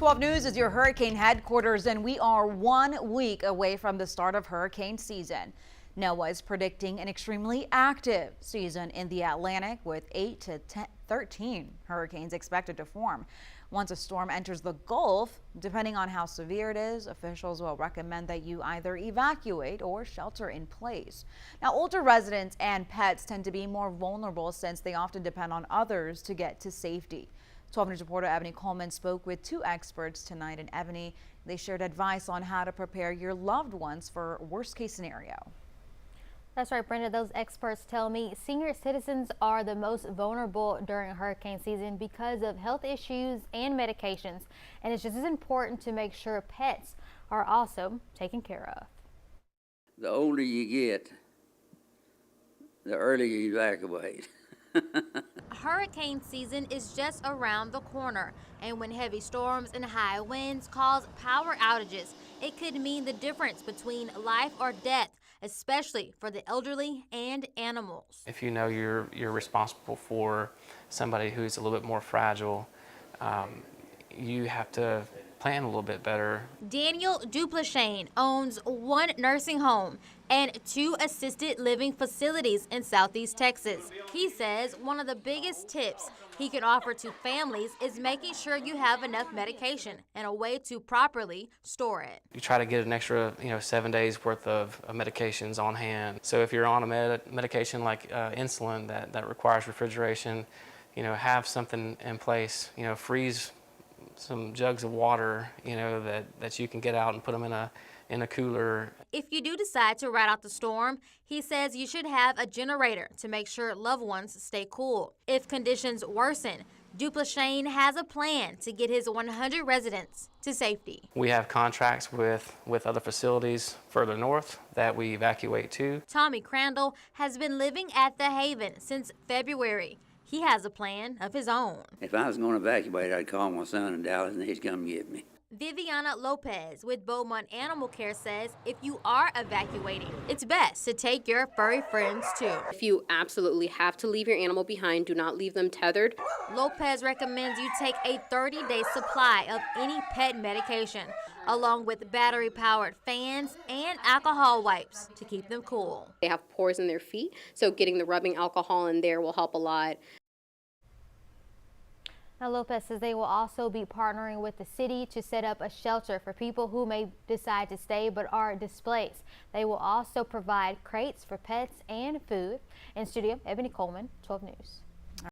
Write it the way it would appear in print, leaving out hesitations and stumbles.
12 News is your hurricane headquarters, and we are 1 week away from the start of hurricane season. NOAA is predicting an extremely active season in the Atlantic with 8 to 13 hurricanes expected to form. Once a storm enters the Gulf, depending on how severe it is, officials will recommend that you either evacuate or shelter in place. Now, older residents and pets tend to be more vulnerable since they often depend on others to get to safety. 12 News reporter Ebony Coleman spoke with two experts tonight in Ebony. They shared advice on how to prepare your loved ones for worst case scenario. That's right, Brenda. Those experts tell me senior citizens are the most vulnerable during hurricane season because of health issues and medications. And it's just as important to make sure pets are also taken care of. The older you get, the earlier you evacuate. Hurricane season is just around the corner, and when heavy storms and high winds cause power outages, it could mean the difference between life or death, especially for the elderly and animals. If you know you're responsible for somebody who's a little bit more fragile, you have to plan a little bit better. Daniel Duplashane owns one nursing home and 2 assisted living facilities in Southeast Texas. He says one of the biggest tips he can offer to families is making sure you have enough medication and a way to properly store it. You try to get an extra 7 days worth of medications on hand. So if you're on a medication like insulin that requires refrigeration, have something in place, freeze some jugs of water, that you can get out and put them in a cooler. If you do decide to ride out the storm, he says you should have a generator to make sure loved ones stay cool. If conditions worsen, Duplashane has a plan to get his 100 residents to safety. We have contracts with other facilities further north that we evacuate to. Tommy Crandall has been living at the Haven since February. He has a plan of his own. If I was going to evacuate, I'd call my son in Dallas and he'd come get me. Viviana Lopez with Beaumont Animal Care says if you are evacuating, it's best to take your furry friends too. If you absolutely have to leave your animal behind, do not leave them tethered. Lopez recommends you take a 30-day supply of any pet medication, along with battery-powered fans and alcohol wipes to keep them cool. They have pores in their feet, so getting the rubbing alcohol in there will help a lot. Now, Lopez says they will also be partnering with the city to set up a shelter for people who may decide to stay but are displaced. They will also provide crates for pets and food. In studio, Ebony Coleman, 12 News.